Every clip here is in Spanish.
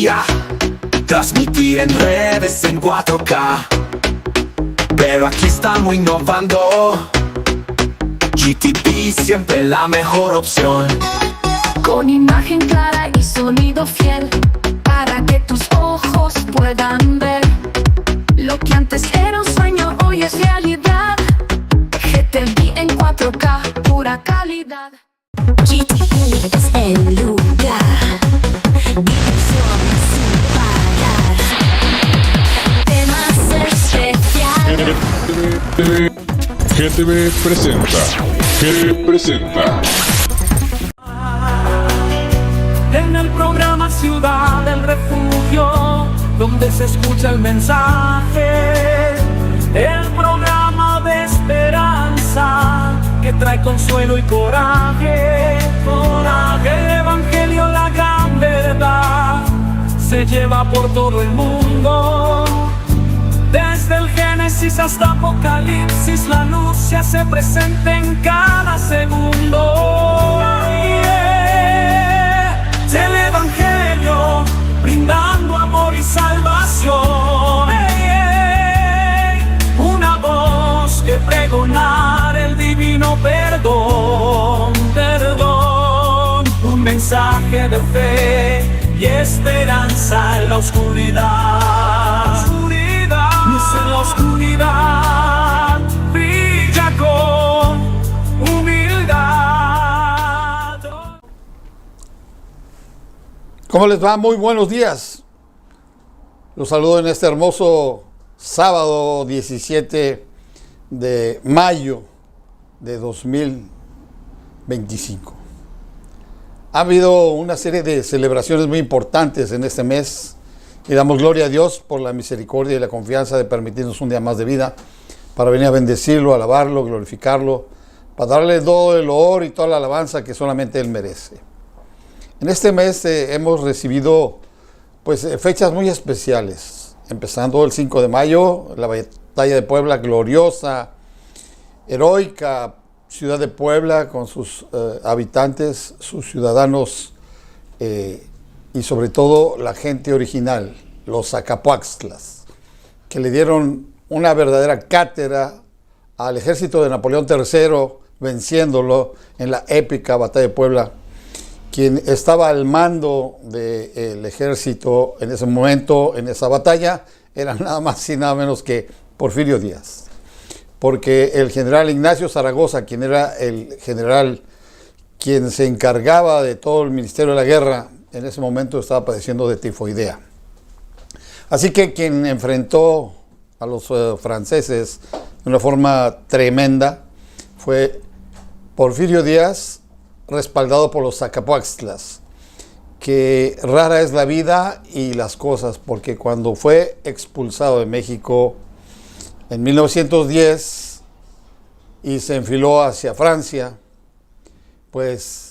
ya, transmitir en redes en 4K. Pero aquí estamos innovando. GTV siempre la mejor opción. Con imagen clara y sonido fiel, para que tus ojos puedan ver lo que antes era un sueño, hoy es realidad. GTV en 4K, pura calidad. GTV es el lugar, diversión sin parar, temas especiales. GTV presenta. GTV presenta. En el programa Ciudad del Refugio, donde se escucha el mensaje, el programa de esperanza que trae consuelo y coraje. Coraje, el evangelio, la gran verdad, se lleva por todo el mundo. Desde el Génesis hasta Apocalipsis, la luz se hace presente en cada segundo. El evangelio, brindando amor y salvación. Una voz que pregonar el divino perdón. Un mensaje de fe y esperanza en la oscuridad. En la oscuridad brilla con humildad. ¿Cómo les va? Muy buenos días. Los saludo en este hermoso sábado 17 de mayo de 2025. Ha habido una serie de celebraciones muy importantes en este mes y damos gloria a Dios por la misericordia y la confianza de permitirnos un día más de vida para venir a bendecirlo, alabarlo, glorificarlo, para darle todo el honor y toda la alabanza que solamente Él merece. En este mes hemos recibido fechas muy especiales, empezando el 5 de mayo, la batalla de Puebla, gloriosa, heroica ciudad de Puebla con sus habitantes, sus ciudadanos y sobre todo la gente original, los Zacapuaxtlas, que le dieron una verdadera cátedra al ejército de Napoleón III, venciéndolo en la épica batalla de Puebla. Quien estaba al mando del ejército en ese momento, en esa batalla, era nada más y nada menos que Porfirio Díaz. Porque el general Ignacio Zaragoza, quien era el general quien se encargaba de todo el Ministerio de la Guerra, en ese momento estaba padeciendo de tifoidea. Así que quien enfrentó a los franceses de una forma tremenda fue Porfirio Díaz, respaldado por los Zacapuaxtlas, que rara es la vida y las cosas, porque cuando fue expulsado de México en 1910 y se enfiló hacia Francia, pues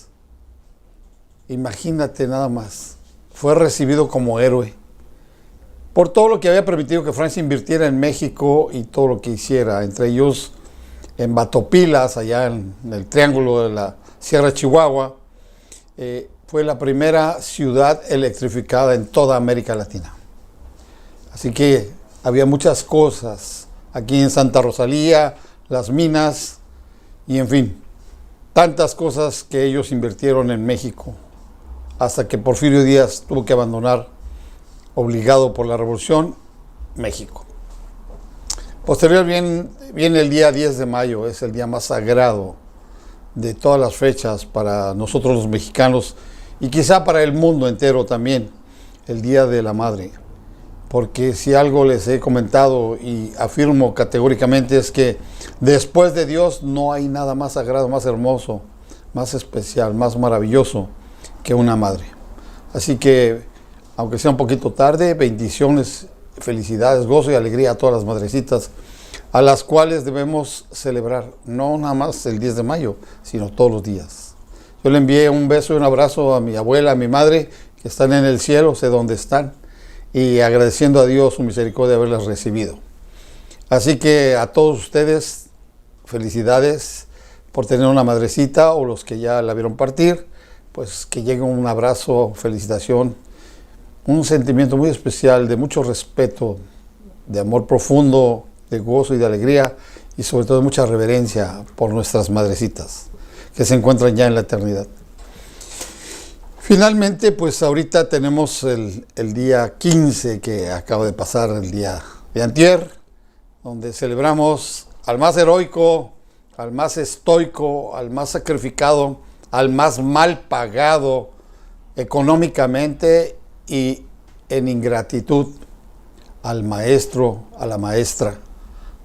imagínate nada más, fue recibido como héroe por todo lo que había permitido que Francia invirtiera en México y todo lo que hiciera, entre ellos en Batopilas, allá en el Triángulo de la Sierra de Chihuahua. Fue la primera ciudad electrificada en toda América Latina. Así que había muchas cosas aquí en Santa Rosalía, las minas y en fin, tantas cosas que ellos invirtieron en México, hasta que Porfirio Díaz tuvo que abandonar, obligado por la revolución, México. Posterior viene el día 10 de mayo, es el día más sagrado de todas las fechas para nosotros los mexicanos y quizá para el mundo entero también, el Día de la Madre. Porque si algo les he comentado y afirmo categóricamente es que después de Dios no hay nada más sagrado, más hermoso, más especial, más maravilloso que una madre. Así que, aunque sea un poquito tarde, bendiciones, felicidades, gozo y alegría a todas las madrecitas a las cuales debemos celebrar, no nada más el 10 de mayo, sino todos los días. Yo le envié un beso y un abrazo a mi abuela, a mi madre, que están en el cielo, sé dónde están, y agradeciendo a Dios su misericordia de haberlas recibido. Así que a todos ustedes, felicidades por tener una madrecita, o los que ya la vieron partir, pues que llegue un abrazo, felicitación un sentimiento muy especial de mucho respeto, de amor profundo, de gozo y de alegría, y sobre todo mucha reverencia por nuestras madrecitas que se encuentran ya en la eternidad. Finalmente, pues ahorita tenemos el día 15 que acaba de pasar, el día de antier, donde celebramos al más heroico, al más estoico, al más sacrificado, al más mal pagado económicamente y en ingratitud, al maestro, a la maestra,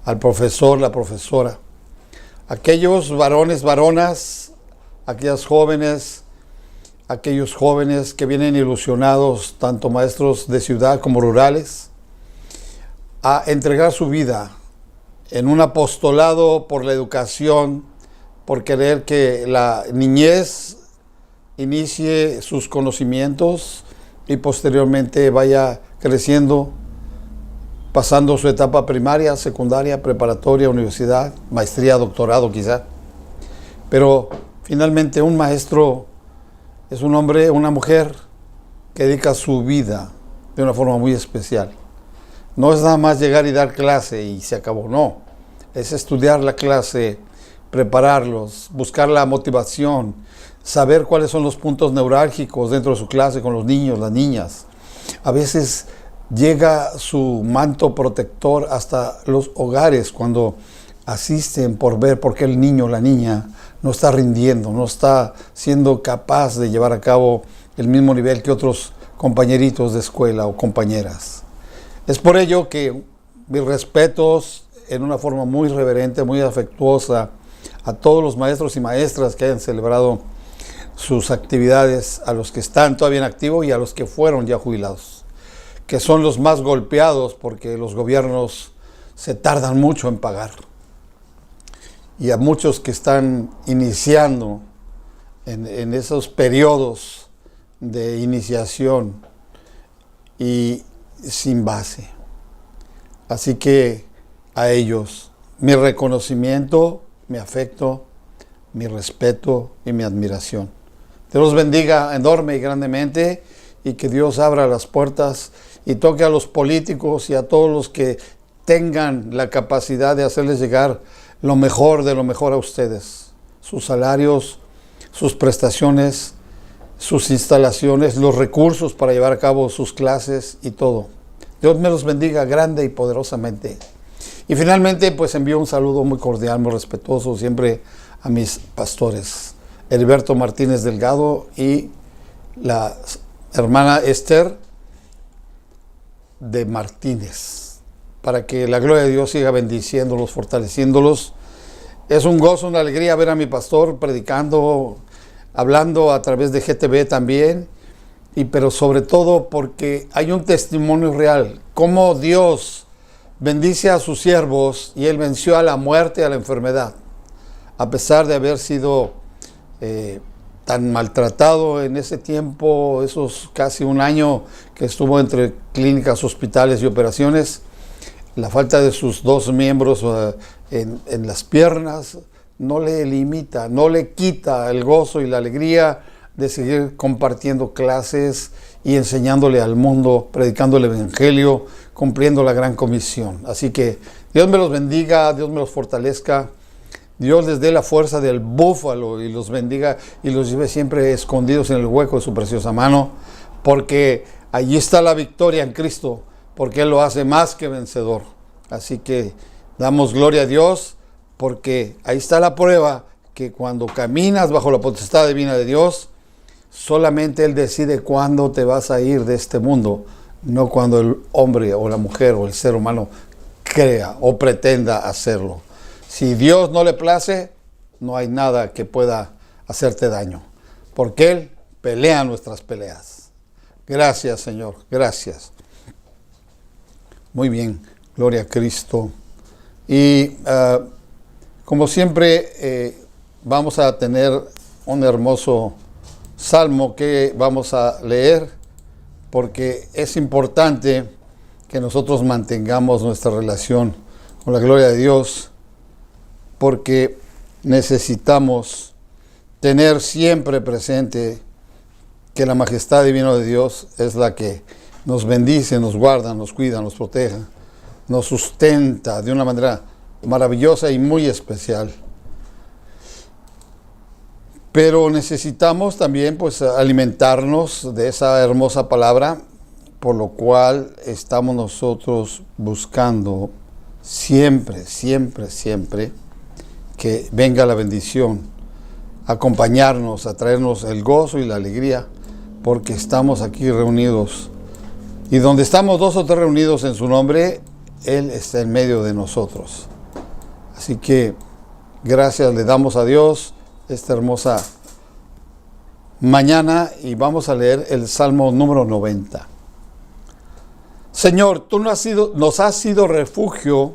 al profesor, la profesora, aquellos varones, varonas, aquellas jóvenes, aquellos jóvenes que vienen ilusionados, tanto maestros de ciudad como rurales, a entregar su vida en un apostolado por la educación, por querer que la niñez inicie sus conocimientos y posteriormente vaya creciendo, pasando su etapa primaria, secundaria, preparatoria, universidad, maestría, doctorado quizá. Pero finalmente un maestro es un hombre, una mujer que dedica su vida de una forma muy especial. No es nada más llegar y dar clase y se acabó, no. Es estudiar la clase, prepararlos, buscar la motivación, saber cuáles son los puntos neurálgicos dentro de su clase con los niños, las niñas. A veces llega su manto protector hasta los hogares cuando asisten por ver por qué el niño o la niña no está rindiendo, no está siendo capaz de llevar a cabo el mismo nivel que otros compañeritos de escuela o compañeras. Es por ello que mis respetos en una forma muy reverente, muy afectuosa a todos los maestros y maestras que hayan celebrado sus actividades, a los que están todavía en activo y a los que fueron ya jubilados, que son los más golpeados porque los gobiernos se tardan mucho en pagar. Y a muchos que están iniciando en esos periodos de iniciación y sin base. Así que a ellos mi reconocimiento, mi afecto, mi respeto y mi admiración. Dios los bendiga enorme y grandemente y que Dios abra las puertas y toque a los políticos y a todos los que tengan la capacidad de hacerles llegar lo mejor de lo mejor a ustedes. Sus salarios, sus prestaciones, sus instalaciones, los recursos para llevar a cabo sus clases y todo. Dios me los bendiga grande y poderosamente. Y finalmente, pues envío un saludo muy cordial, muy respetuoso siempre a mis pastores, Heriberto Martínez Delgado y la hermana Esther de Martínez, para que la gloria de Dios siga bendiciéndolos, fortaleciéndolos. Es un gozo, una alegría ver a mi pastor predicando, hablando a través de GTV también, pero sobre todo porque hay un testimonio real, cómo Dios bendice a sus siervos y Él venció a la muerte y a la enfermedad, a pesar de haber sido tan maltratado en ese tiempo, esos casi un año que estuvo entre clínicas, hospitales y operaciones. La falta de sus dos miembros en las piernas no le limita, no le quita el gozo y la alegría de seguir compartiendo clases y enseñándole al mundo, predicando el evangelio, cumpliendo la gran comisión. Así que Dios me los bendiga, Dios me los fortalezca, Dios les dé la fuerza del búfalo y los bendiga y los lleve siempre escondidos en el hueco de su preciosa mano, porque allí está la victoria en Cristo, porque Él lo hace más que vencedor. Así que damos gloria a Dios, porque ahí está la prueba que cuando caminas bajo la potestad divina de Dios, solamente Él decide cuándo te vas a ir de este mundo, no cuando el hombre o la mujer o el ser humano crea o pretenda hacerlo. Si Dios no le place, no hay nada que pueda hacerte daño, porque Él pelea nuestras peleas. Gracias, Señor, gracias. Muy bien, gloria a Cristo. Y como siempre, vamos a tener un hermoso salmo que vamos a leer, porque es importante que nosotros mantengamos nuestra relación con la gloria de Dios, porque necesitamos tener siempre presente que la majestad divina de Dios es la que nos bendice, nos guarda, nos cuida, nos protege, nos sustenta de una manera maravillosa y muy especial. Pero necesitamos también pues alimentarnos de esa hermosa palabra, por lo cual estamos nosotros buscando siempre, siempre, siempre que venga la bendición, acompañarnos, a traernos el gozo y la alegría, porque estamos aquí reunidos. Y donde estamos 2 o 3 reunidos en su nombre, Él está en medio de nosotros. Así que gracias le damos a Dios esta hermosa mañana y vamos a leer el Salmo número 90. Señor, tú nos has sido refugio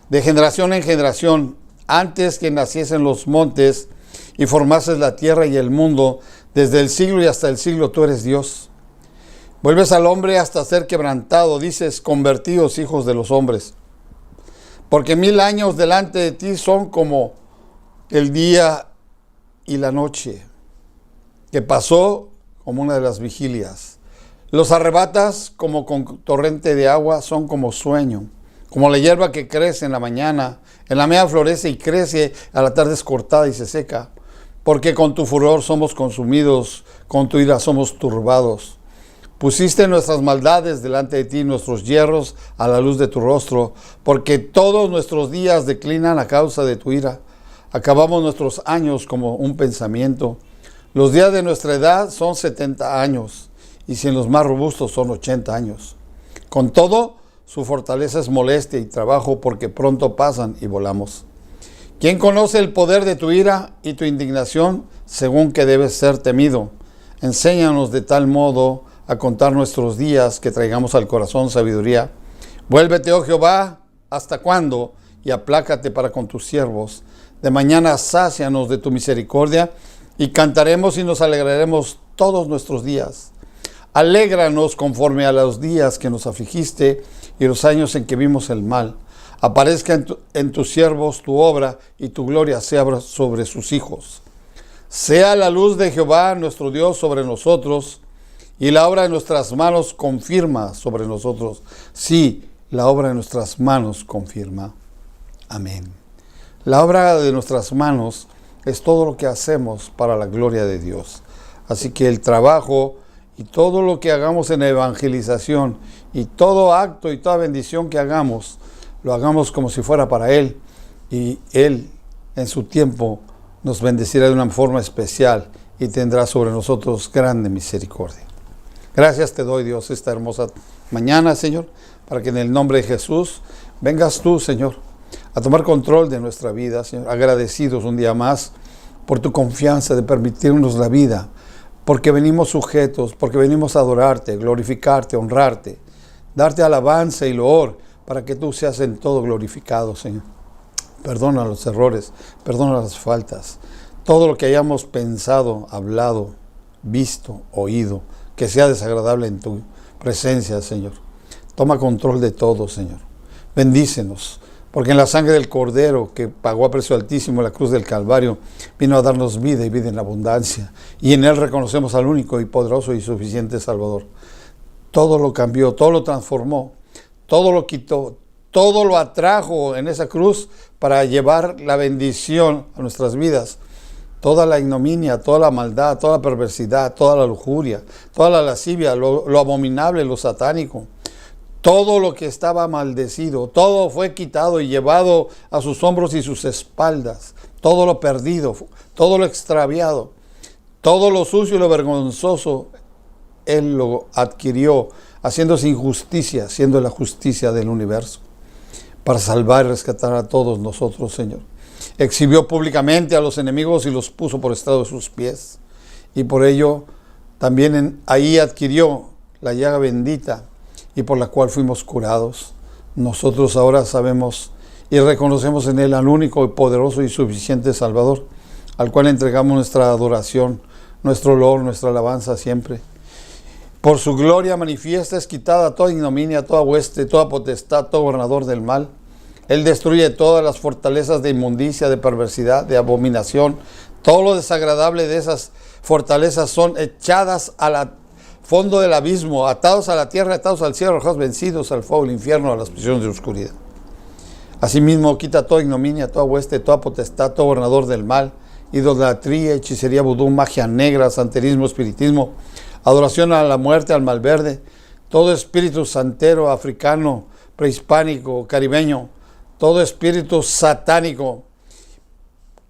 de generación en generación, antes que naciesen los montes y formases la tierra y el mundo, desde el siglo y hasta el siglo tú eres Dios. Vuelves al hombre hasta ser quebrantado, dices, convertidos hijos de los hombres. Porque 1000 años delante de ti son como el día y la noche, que pasó como una de las vigilias. Los arrebatas como con torrente de agua, son como sueño, como la hierba que crece en la mañana, en la media florece y crece, a la tarde es cortada y se seca. Porque con tu furor somos consumidos, con tu ira somos turbados. Pusiste nuestras maldades delante de ti, nuestros yerros a la luz de tu rostro, porque todos nuestros días declinan a causa de tu ira. Acabamos nuestros años como un pensamiento. Los días de nuestra edad son 70 años, y si en los más robustos son 80 años. Con todo, su fortaleza es molestia y trabajo, porque pronto pasan y volamos. ¿Quién conoce el poder de tu ira y tu indignación, según que debes ser temido? Enséñanos de tal modo a contar nuestros días, que traigamos al corazón sabiduría. Vuélvete, oh Jehová, ¿hasta cuándo? Y aplácate para con tus siervos. De mañana sácianos de tu misericordia, y cantaremos y nos alegraremos todos nuestros días. Alégranos conforme a los días que nos afligiste y los años en que vimos el mal. Aparezca en tus siervos tu obra, y tu gloria sea sobre sus hijos. Sea la luz de Jehová nuestro Dios sobre nosotros, y la obra de nuestras manos confirma sobre nosotros. Sí, la obra de nuestras manos confirma. Amén. La obra de nuestras manos es todo lo que hacemos para la gloria de Dios. Así que el trabajo y todo lo que hagamos en evangelización, y todo acto y toda bendición que hagamos, lo hagamos como si fuera para Él, y Él en su tiempo nos bendecirá de una forma especial y tendrá sobre nosotros grande misericordia. Gracias te doy, Dios, esta hermosa mañana, Señor, para que en el nombre de Jesús vengas tú, Señor, a tomar control de nuestra vida, Señor, agradecidos un día más por tu confianza de permitirnos la vida, porque venimos sujetos, porque venimos a adorarte, glorificarte, honrarte, darte alabanza y loor, para que tú seas en todo glorificado, Señor. Perdona los errores, perdona las faltas, todo lo que hayamos pensado, hablado, visto, oído, que sea desagradable en tu presencia, Señor. Toma control de todo, Señor. Bendícenos, porque en la sangre del Cordero, que pagó a precio altísimo en la cruz del Calvario, vino a darnos vida y vida en abundancia. Y en Él reconocemos al único y poderoso y suficiente Salvador. Todo lo cambió, todo lo transformó, todo lo quitó, todo lo atrajo en esa cruz para llevar la bendición a nuestras vidas. Toda la ignominia, toda la maldad, toda la perversidad, toda la lujuria, toda la lascivia, lo abominable, lo satánico, todo lo que estaba maldecido, todo fue quitado y llevado a sus hombros y sus espaldas. Todo lo perdido, todo lo extraviado, todo lo sucio y lo vergonzoso, Él lo adquirió, haciéndose injusticia, siendo la justicia del universo, para salvar y rescatar a todos nosotros, Señor. Exhibió públicamente a los enemigos y los puso por estrado de sus pies. Y por ello también ahí adquirió la llaga bendita y por la cual fuimos curados. Nosotros ahora sabemos y reconocemos en Él al único y poderoso y suficiente Salvador, al cual entregamos nuestra adoración, nuestro olor, nuestra alabanza siempre. Por su gloria manifiesta es quitada toda ignominia, toda hueste, toda potestad, todo gobernador del mal. Él destruye todas las fortalezas de inmundicia, de perversidad, de abominación. Todo lo desagradable de esas fortalezas son echadas a la fondo del abismo, atados a la tierra, atados al cielo, arrojados vencidos al fuego del infierno, a las prisiones de oscuridad. Asimismo, quita toda ignominia, toda hueste, toda potestad, todo gobernador del mal, idolatría, hechicería, vudú, magia negra, santerismo, espiritismo, adoración a la muerte, al mal verde, todo espíritu santero, africano, prehispánico, caribeño, todo espíritu satánico,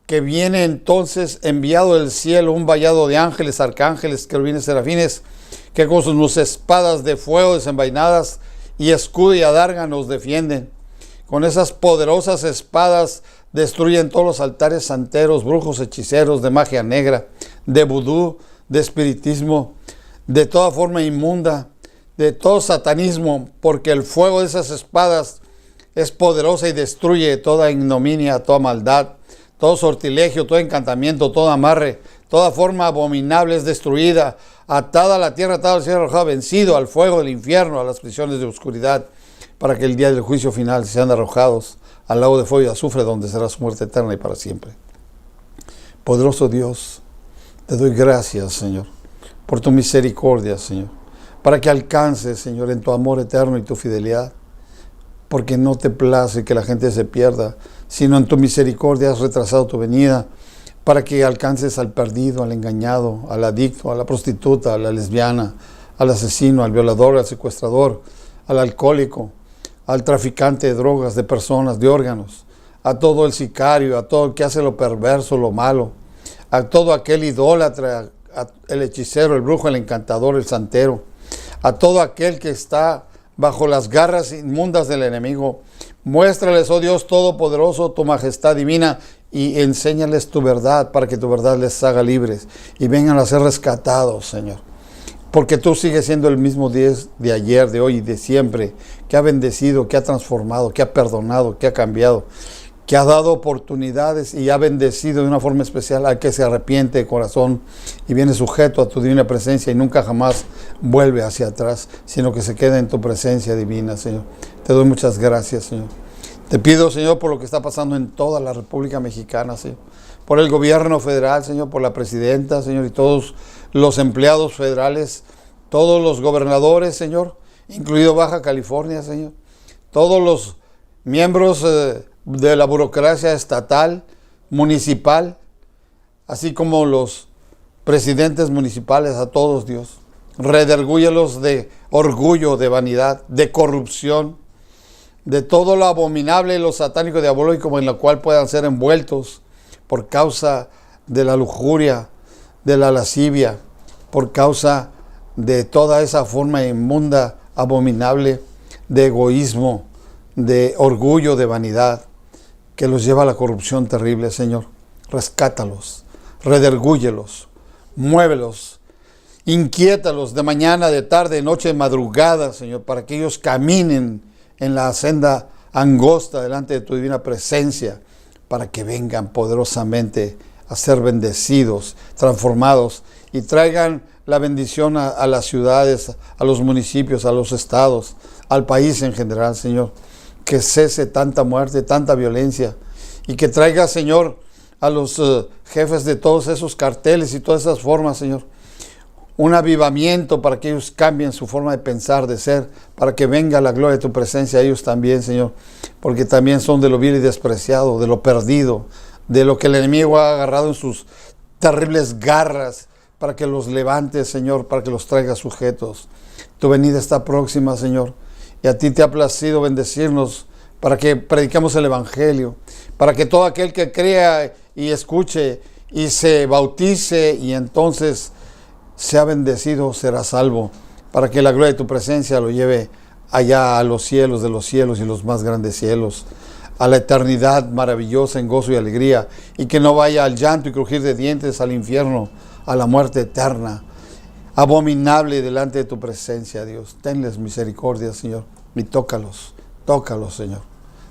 que viene entonces enviado del cielo, un vallado de ángeles, arcángeles, querubines, serafines, que con sus espadas de fuego desenvainadas y escudo y adarga nos defienden. Con esas poderosas espadas destruyen todos los altares santeros, brujos, hechiceros, de magia negra, de vudú, de espiritismo, de toda forma inmunda, de todo satanismo, porque el fuego de esas espadas es poderosa y destruye toda ignominia, toda maldad, todo sortilegio, todo encantamiento, todo amarre, toda forma abominable es destruida, atada a la tierra, atada al cielo, arrojada, vencido al fuego del infierno, a las prisiones de oscuridad, para que el día del juicio final sean arrojados al lago de fuego y azufre, donde será su muerte eterna y para siempre. Poderoso Dios, te doy gracias, Señor, por tu misericordia, Señor, para que alcances, Señor, en tu amor eterno y tu fidelidad, porque no te place que la gente se pierda, sino en tu misericordia has retrasado tu venida, para que alcances al perdido, al engañado, al adicto, a la prostituta, a la lesbiana, al asesino, al violador, al secuestrador, al alcohólico, al traficante de drogas, de personas, de órganos, a todo el sicario, a todo el que hace lo perverso, lo malo, a todo aquel idólatra, el hechicero, el brujo, el encantador, el santero, a todo aquel que está bajo las garras inmundas del enemigo. Muéstrales, oh Dios Todopoderoso, tu majestad divina y enséñales tu verdad para que tu verdad les haga libres y vengan a ser rescatados, Señor. Porque tú sigues siendo el mismo Dios de ayer, de hoy y de siempre, que ha bendecido, que ha transformado, que ha perdonado, que ha cambiado, que ha dado oportunidades y ha bendecido de una forma especial al que se arrepiente de corazón y viene sujeto a tu divina presencia y nunca jamás vuelve hacia atrás, sino que se queda en tu presencia divina, Señor. Te doy muchas gracias, Señor. Te pido, Señor, por lo que está pasando en toda la República Mexicana, Señor, por el gobierno federal, Señor, por la presidenta, Señor, y todos los empleados federales, todos los gobernadores, Señor, incluido Baja California, Señor, todos los miembros de la burocracia estatal, municipal, así como los presidentes municipales, a todos, Dios. Redargúyelos de orgullo, de vanidad, de corrupción, de todo lo abominable y lo satánico y diabólico en lo cual puedan ser envueltos por causa de la lujuria, de la lascivia, por causa de toda esa forma inmunda, abominable, de egoísmo, de orgullo, de vanidad, que los lleva a la corrupción terrible, Señor. Rescátalos, redargúyelos, muévelos, inquiétalos de mañana, de tarde, de noche, de madrugada, Señor, para que ellos caminen en la senda angosta delante de tu divina presencia, para que vengan poderosamente a ser bendecidos, transformados y traigan la bendición a las ciudades, a los municipios, a los estados, al país en general, Señor. Que cese tanta muerte, tanta violencia y que traiga, Señor, a los jefes de todos esos carteles y todas esas formas, Señor, un avivamiento para que ellos cambien su forma de pensar, de ser, para que venga la gloria de tu presencia a ellos también, Señor, porque también son de lo vil y despreciado, de lo perdido, de lo que el enemigo ha agarrado en sus terribles garras, para que los levantes, Señor, para que los traiga sujetos. Tu venida está próxima, Señor, y a ti te ha placido bendecirnos para que prediquemos el Evangelio, para que todo aquel que crea y escuche y se bautice y entonces sea bendecido, será salvo, para que la gloria de tu presencia lo lleve allá a los cielos de los cielos y los más grandes cielos, a la eternidad maravillosa en gozo y alegría, y que no vaya al llanto y crujir de dientes, al infierno, a la muerte eterna, abominable delante de tu presencia, Dios. Tenles misericordia, Señor, y tócalos, Señor,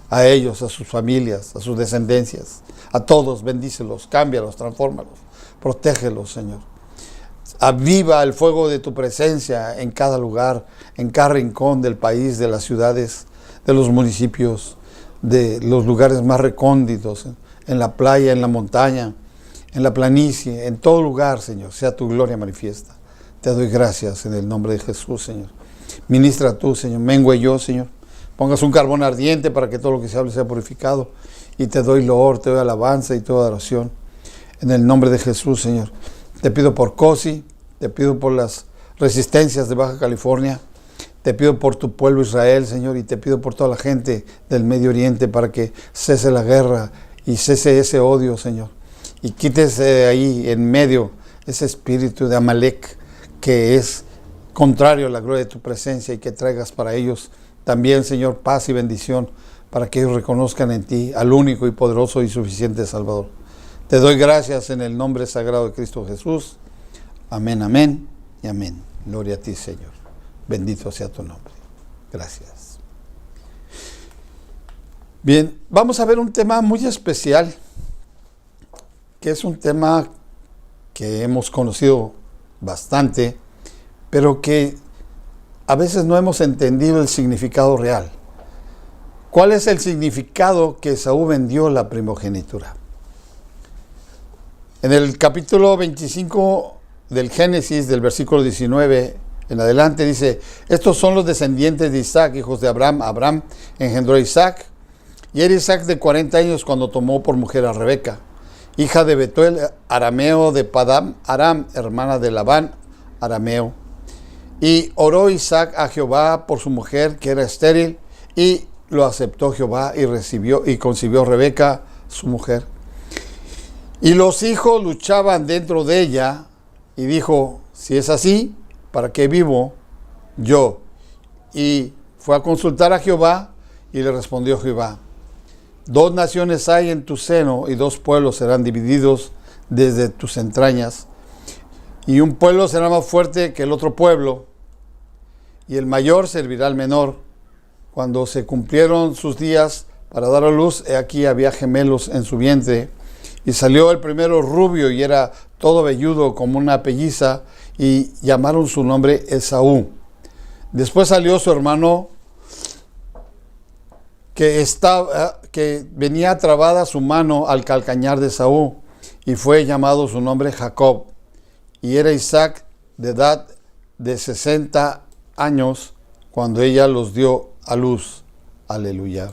a ellos, a sus familias, a sus descendencias, a todos, bendícelos, cámbialos, transfórmalos, protégelos, Señor. Aviva el fuego de tu presencia en cada lugar, en cada rincón del país, de las ciudades, de los municipios, de los lugares más recónditos, en la playa, en la montaña, en la planicie, en todo lugar, Señor, sea tu gloria manifiesta. Te doy gracias en el nombre de Jesús, Señor. Ministra tú, Señor. Mengue yo, Señor. Pongas un carbón ardiente para que todo lo que se hable sea purificado. Y te doy loor, te doy alabanza y toda adoración. En el nombre de Jesús, Señor. Te pido por COSI, te pido por las resistencias de Baja California. Te pido por tu pueblo Israel, Señor, y te pido por toda la gente del Medio Oriente para que cese la guerra y cese ese odio, Señor. Y quites ahí en medio ese espíritu de Amalek que es contrario a la gloria de tu presencia y que traigas para ellos también, Señor, paz y bendición para que ellos reconozcan en ti al único y poderoso y suficiente Salvador. Te doy gracias en el nombre sagrado de Cristo Jesús. Amén, amén y amén. Gloria a ti, Señor. Bendito sea tu nombre. Gracias. Bien, vamos a ver un tema muy especial, que es un tema que hemos conocido bastante, pero que a veces no hemos entendido el significado real. ¿Cuál es el significado que Esaú vendió la primogenitura? En el capítulo 25 del Génesis, del versículo 19 en adelante, dice: estos son los descendientes de Isaac, hijos de Abraham. Abraham engendró a Isaac, y era Isaac de 40 años cuando tomó por mujer a Rebeca, hija de Betuel, arameo, de Padam Aram, hermana de Labán, arameo. Y oró Isaac a Jehová por su mujer, que era estéril, y lo aceptó Jehová y concibió Rebeca, su mujer. Y los hijos luchaban dentro de ella, y dijo: si es así, ¿para qué vivo yo? Y fue a consultar a Jehová, y le respondió Jehová: 2 naciones hay en tu seno, y 2 pueblos serán divididos desde tus entrañas. Y un pueblo será más fuerte que el otro pueblo, y el mayor servirá al menor. Cuando se cumplieron sus días para dar a luz, he aquí había gemelos en su vientre. Y salió el primero rubio, y era todo velludo como una pelliza, y llamaron su nombre Esaú. Después salió su hermano, que venía trabada su mano al calcañar de Esaú, y fue llamado su nombre Jacob. Y era Isaac de edad de 60 años cuando ella los dio a luz. Aleluya.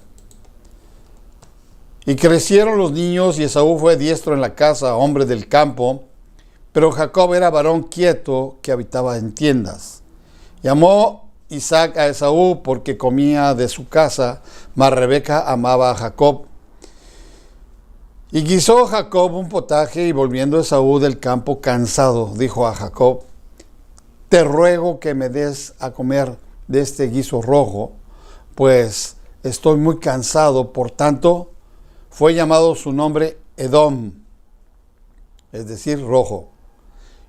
Y crecieron los niños, y Esaú fue diestro en la casa, hombre del campo, pero Jacob era varón quieto que habitaba en tiendas. Llamó Isaac a Esaú porque comía de su casa, mas Rebeca amaba a Jacob. Y guisó Jacob un potaje, y volviendo Esaú del campo cansado, dijo a Jacob: te ruego que me des a comer de este guiso rojo, pues estoy muy cansado. Por tanto, fue llamado su nombre Edom, es decir, rojo.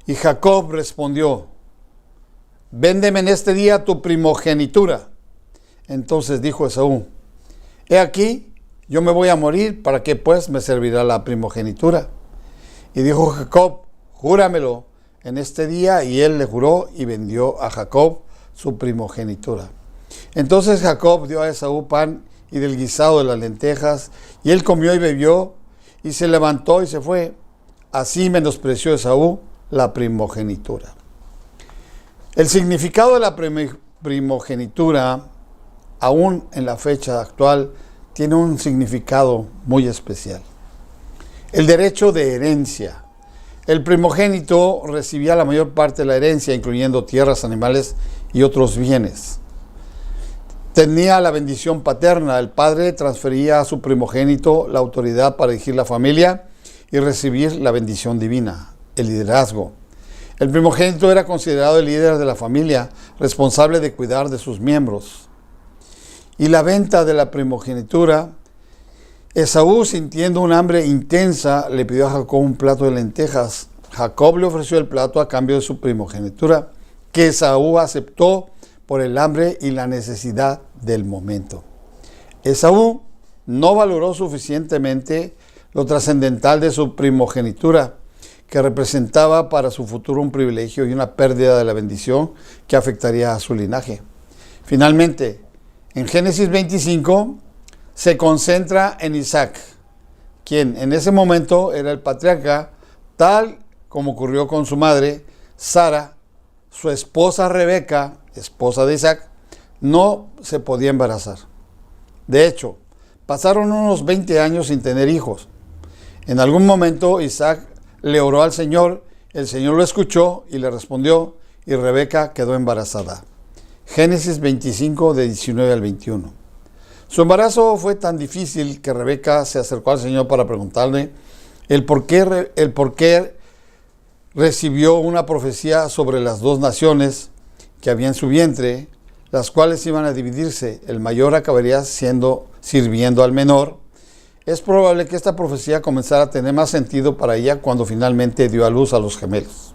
Y Jacob respondió: véndeme en este día tu primogenitura. Entonces dijo Esaú: he aquí, yo me voy a morir, ¿para qué pues me servirá la primogenitura? Y dijo Jacob: júramelo en este día. Y él le juró, y vendió a Jacob su primogenitura. Entonces Jacob dio a Esaú pan y del guisado de las lentejas, y él comió y bebió, y se levantó y se fue. Así menospreció Esaú la primogenitura. El significado de la primogenitura, aún en la fecha actual, tiene un significado muy especial. El derecho de herencia. El primogénito recibía la mayor parte de la herencia, incluyendo tierras, animales y otros bienes. Tenía la bendición paterna. El padre transfería a su primogénito la autoridad para dirigir la familia y recibir la bendición divina, el liderazgo. El primogénito era considerado el líder de la familia, responsable de cuidar de sus miembros. Y la venta de la primogenitura, Esaú, sintiendo un hambre intensa, le pidió a Jacob un plato de lentejas. Jacob le ofreció el plato a cambio de su primogenitura, que Esaú aceptó por el hambre y la necesidad del momento. Esaú no valoró suficientemente lo trascendental de su primogenitura, que representaba para su futuro un privilegio y una pérdida de la bendición que afectaría a su linaje. Finalmente, en Génesis 25, se concentra en Isaac, quien en ese momento era el patriarca, tal como ocurrió con su madre, Sara, su esposa Rebeca, esposa de Isaac, no se podía embarazar. De hecho, pasaron unos 20 años sin tener hijos. En algún momento Isaac le oró al Señor, el Señor lo escuchó y le respondió, y Rebeca quedó embarazada. Génesis 25, de 19 al 21. Su embarazo fue tan difícil que Rebeca se acercó al Señor para preguntarle el por qué recibió una profecía sobre las dos naciones que había en su vientre, las cuales iban a dividirse. El mayor acabaría sirviendo al menor. Es probable que esta profecía comenzara a tener más sentido para ella cuando finalmente dio a luz a los gemelos.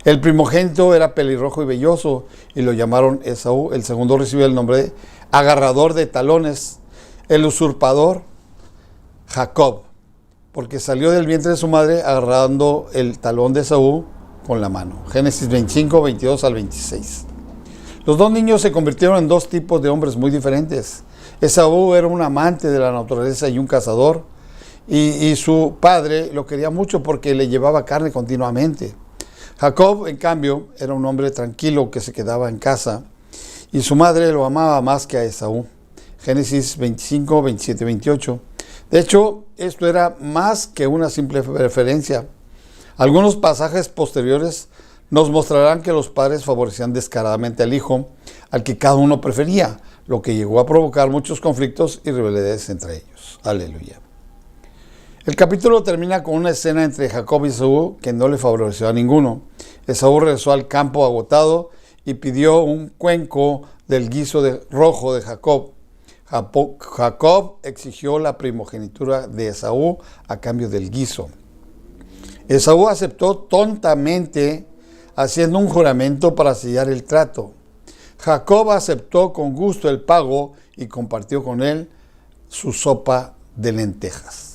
El primogénito era pelirrojo y velloso y lo llamaron Esaú. El segundo recibió el nombre de agarrador de talones, el usurpador Jacob, porque salió del vientre de su madre agarrando el talón de Esaú con la mano. Génesis 25, 22 al 26. Los dos niños se convirtieron en dos tipos de hombres muy diferentes. Esaú era un amante de la naturaleza y un cazador, y su padre lo quería mucho porque le llevaba carne continuamente. Jacob, en cambio, era un hombre tranquilo que se quedaba en casa, y su madre lo amaba más que a Esaú. Génesis 25, 27, 28. De hecho, esto era más que una simple preferencia. Algunos pasajes posteriores nos mostrarán que los padres favorecían descaradamente al hijo, al que cada uno prefería, lo que llegó a provocar muchos conflictos y rivalidades entre ellos. Aleluya. El capítulo termina con una escena entre Jacob y Esaú que no le favoreció a ninguno. Esaú regresó al campo agotado y pidió un cuenco del guiso rojo de Jacob. Jacob exigió la primogenitura de Esaú a cambio del guiso. Esaú aceptó tontamente, haciendo un juramento para sellar el trato. Jacob aceptó con gusto el pago y compartió con él su sopa de lentejas.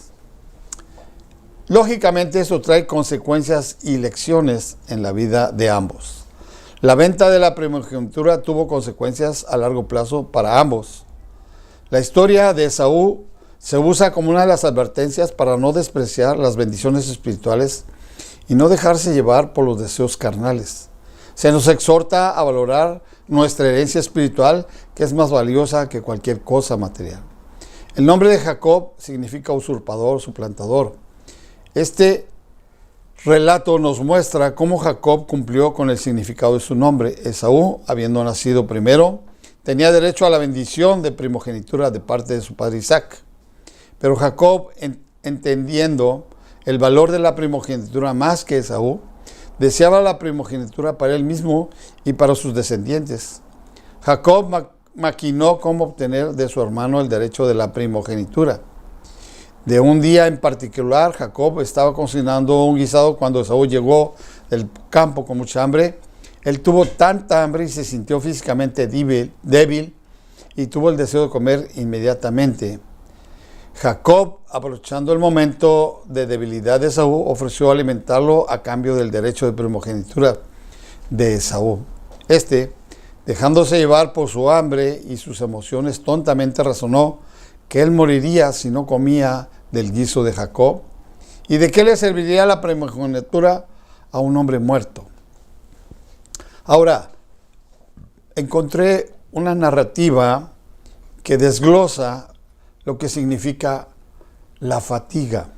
Lógicamente, esto trae consecuencias y lecciones en la vida de ambos. La venta de la primogenitura tuvo consecuencias a largo plazo para ambos. La historia de Esaú se usa como una de las advertencias para no despreciar las bendiciones espirituales y no dejarse llevar por los deseos carnales. Se nos exhorta a valorar nuestra herencia espiritual, que es más valiosa que cualquier cosa material. El nombre de Jacob significa usurpador, suplantador. Este relato nos muestra cómo Jacob cumplió con el significado de su nombre. Esaú, habiendo nacido primero, tenía derecho a la bendición de primogenitura de parte de su padre Isaac. Pero Jacob, entendiendo el valor de la primogenitura más que Esaú, deseaba la primogenitura para él mismo y para sus descendientes. Jacob maquinó cómo obtener de su hermano el derecho de la primogenitura. De un día en particular, Jacob estaba cocinando un guisado cuando Esaú llegó del campo con mucha hambre. Él tuvo tanta hambre y se sintió físicamente débil y tuvo el deseo de comer inmediatamente. Jacob, aprovechando el momento de debilidad de Esaú, ofreció alimentarlo a cambio del derecho de primogenitura de Esaú. Dejándose llevar por su hambre y sus emociones, tontamente razonó que él moriría si no comía del guiso de Jacob. ¿Y de qué le serviría la primogenitura a un hombre muerto? Ahora, encontré una narrativa que desglosa lo que significa la fatiga.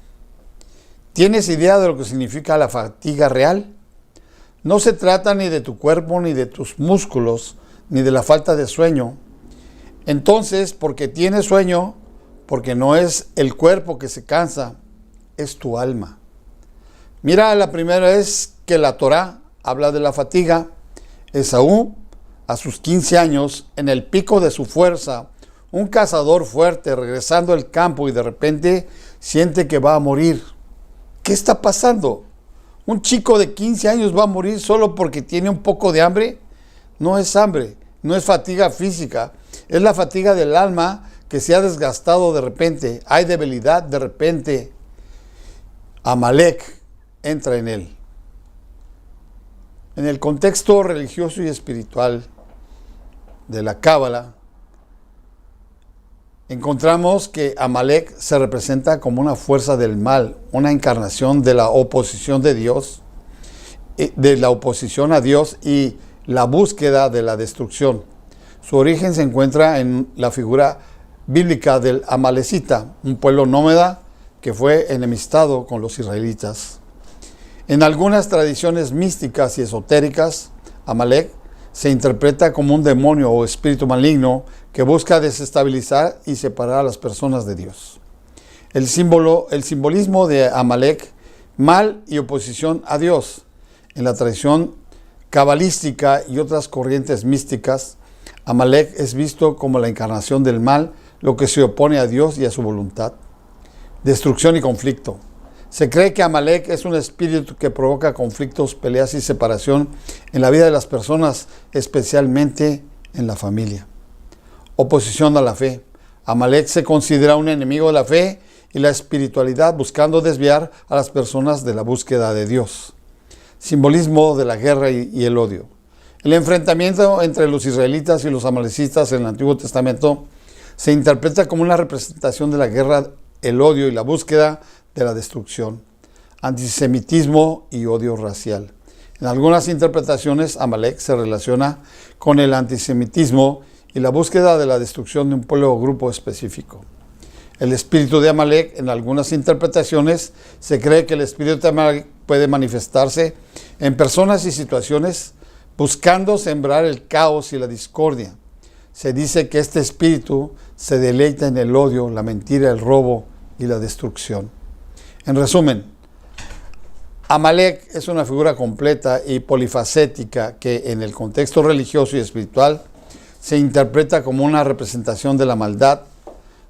¿Tienes idea de lo que significa la fatiga real? No se trata ni de tu cuerpo, ni de tus músculos, ni de la falta de sueño. Entonces, porque tienes sueño, porque no es el cuerpo que se cansa, es tu alma. Mira, la primera vez que la Torá habla de la fatiga, Esaú, a sus 15 años, en el pico de su fuerza, un cazador fuerte regresando al campo y de repente siente que va a morir. ¿Qué está pasando? ¿Un chico de 15 años va a morir solo porque tiene un poco de hambre? No es hambre, no es fatiga física, es la fatiga del alma que se ha desgastado de repente. Hay debilidad de repente. Amalek entra en él. En el contexto religioso y espiritual de la Cábala, encontramos que Amalek se representa como una fuerza del mal, una encarnación de la oposición de Dios. de la oposición a Dios y la búsqueda de la destrucción. Su origen se encuentra en la figura bíblica del amalecita, un pueblo nómada que fue enemistado con los israelitas. En algunas tradiciones místicas y esotéricas, Amalek se interpreta como un demonio o espíritu maligno que busca desestabilizar y separar a las personas de Dios. El simbolismo de Amalek, mal y oposición a Dios. En la tradición cabalística y otras corrientes místicas, Amalek es visto como la encarnación del mal, lo que se opone a Dios y a su voluntad. Destrucción y conflicto. Se cree que Amalek es un espíritu que provoca conflictos, peleas y separación en la vida de las personas, especialmente en la familia. Oposición a la fe. Amalek se considera un enemigo de la fe y la espiritualidad, buscando desviar a las personas de la búsqueda de Dios. Simbolismo de la guerra y el odio. El enfrentamiento entre los israelitas y los amalecitas en el Antiguo Testamento se interpreta como una representación de la guerra, el odio y la búsqueda de la destrucción, antisemitismo y odio racial. En algunas interpretaciones, Amalek se relaciona con el antisemitismo y la búsqueda de la destrucción de un pueblo o grupo específico. El espíritu de Amalek, en algunas interpretaciones, se cree que el espíritu de Amalek puede manifestarse en personas y situaciones buscando sembrar el caos y la discordia. Se dice que este espíritu se deleita en el odio, la mentira, el robo y la destrucción. En resumen, Amalek es una figura completa y polifacética que en el contexto religioso y espiritual se interpreta como una representación de la maldad,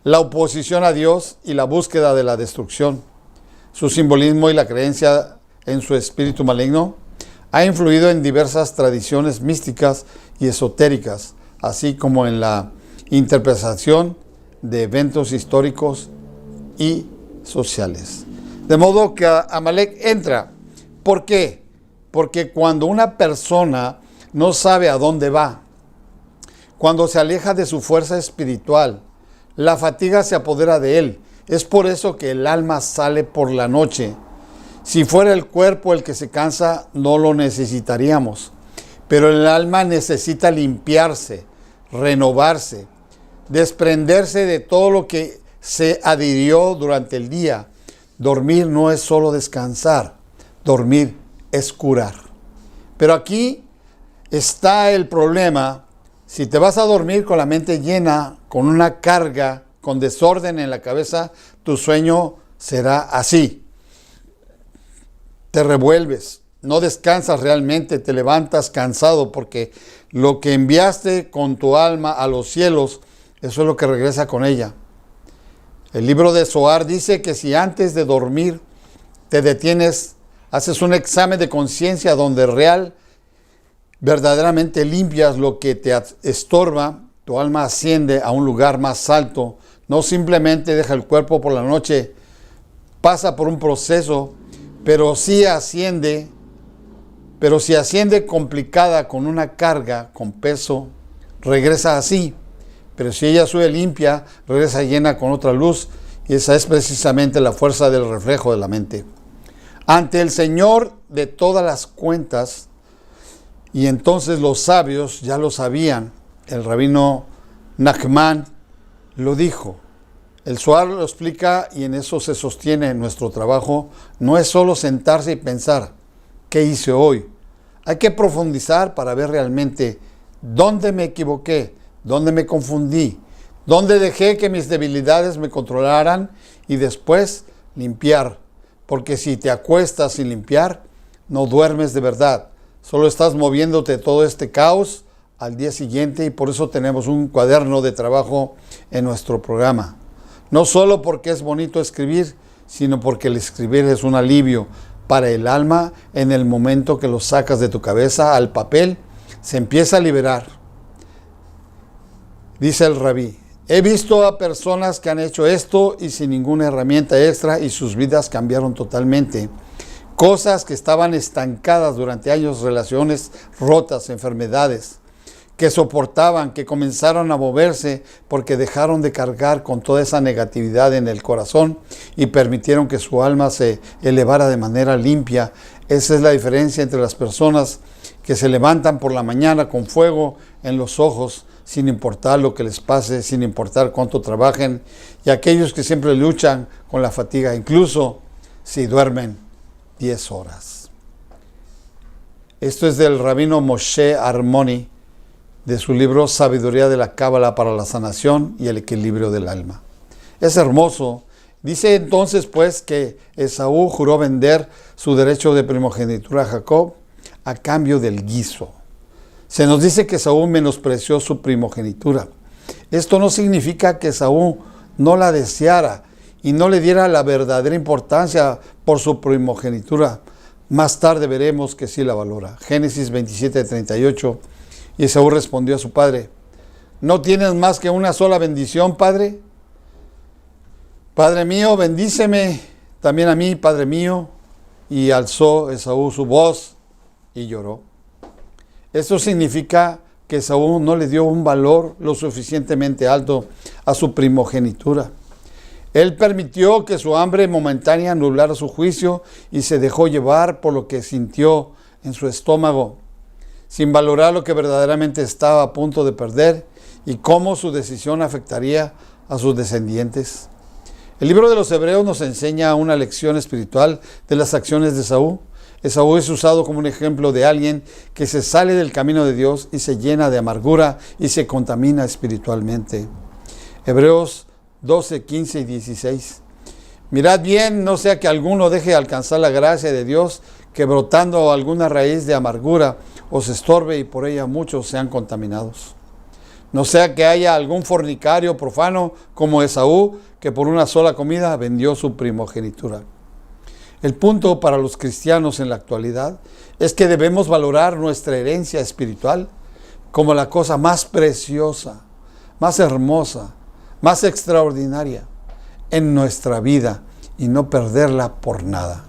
la oposición a Dios y la búsqueda de la destrucción. Su simbolismo y la creencia en su espíritu maligno ha influido en diversas tradiciones místicas y esotéricas, así como en la interpretación de eventos históricos y sociales. De modo que Amalek entra. ¿Por qué? Porque cuando una persona no sabe a dónde va, cuando se aleja de su fuerza espiritual, la fatiga se apodera de él. Es por eso que el alma sale por la noche. Si fuera el cuerpo el que se cansa, no lo necesitaríamos. Pero el alma necesita limpiarse, renovarse, desprenderse de todo lo que se adhirió durante el día. Dormir no es solo descansar, dormir es curar. Pero aquí está el problema. Si te vas a dormir con la mente llena, con una carga, con desorden en la cabeza, tu sueño será así. Te revuelves, no descansas realmente, te levantas cansado porque lo que enviaste con tu alma a los cielos, eso es lo que regresa con ella. El libro de Zohar dice que si antes de dormir te detienes, haces un examen de conciencia donde verdaderamente limpias lo que te estorba, tu alma asciende a un lugar más alto, no simplemente deja el cuerpo por la noche, pasa por un proceso, pero si asciende complicada con una carga, con peso, regresa así. Pero si ella sube limpia, regresa llena con otra luz, y esa es precisamente la fuerza del reflejo de la mente. Ante el Señor de todas las cuentas, y entonces los sabios ya lo sabían, el rabino Nachman lo dijo. El Zohar lo explica y en eso se sostiene nuestro trabajo. No es solo sentarse y pensar, ¿qué hice hoy? Hay que profundizar para ver realmente dónde me equivoqué, dónde me confundí, dónde dejé que mis debilidades me controlaran y después limpiar. Porque si te acuestas sin limpiar, no duermes de verdad. Solo estás moviéndote todo este caos al día siguiente y por eso tenemos un cuaderno de trabajo en nuestro programa. No solo porque es bonito escribir, sino porque el escribir es un alivio para el alma en el momento que lo sacas de tu cabeza al papel, se empieza a liberar. Dice el rabí, he visto a personas que han hecho esto y sin ninguna herramienta extra y sus vidas cambiaron totalmente. Cosas que estaban estancadas durante años, relaciones rotas, enfermedades, que soportaban, que comenzaron a moverse porque dejaron de cargar con toda esa negatividad en el corazón y permitieron que su alma se elevara de manera limpia. Esa es la diferencia entre las personas que se levantan por la mañana con fuego en los ojos, sin importar lo que les pase, sin importar cuánto trabajen, y aquellos que siempre luchan con la fatiga, incluso si duermen 10 horas. Esto es del rabino Moshe Armoni, de su libro Sabiduría de la Cábala para la sanación y el equilibrio del alma. Es hermoso. Dice entonces pues que Esaú juró vender su derecho de primogenitura a Jacob a cambio del guiso. Se nos dice que Esaú menospreció su primogenitura. Esto no significa que Esaú no la deseara y no le diera la verdadera importancia por su primogenitura. Más tarde veremos que sí la valora. Génesis 27:38. Y Esaú respondió a su padre: ¿no tienes más que una sola bendición, padre? Padre mío, bendíceme también a mí, padre mío. Y alzó Esaú su voz y lloró. Esto significa que Esaú no le dio un valor lo suficientemente alto a su primogenitura. Él permitió que su hambre momentánea anulara su juicio y se dejó llevar por lo que sintió en su estómago, sin valorar lo que verdaderamente estaba a punto de perder y cómo su decisión afectaría a sus descendientes. El libro de los Hebreos nos enseña una lección espiritual de las acciones de Esaú. Esaú es usado como un ejemplo de alguien que se sale del camino de Dios y se llena de amargura y se contamina espiritualmente. Hebreos 12, 15 y 16. Mirad bien, no sea que alguno deje alcanzar la gracia de Dios, que brotando alguna raíz de amargura os estorbe y por ella muchos sean contaminados. No sea que haya algún fornicario profano como Esaú, que por una sola comida vendió su primogenitura. El punto para los cristianos en la actualidad es que debemos valorar nuestra herencia espiritual como la cosa más preciosa, más hermosa, más extraordinaria en nuestra vida y no perderla por nada.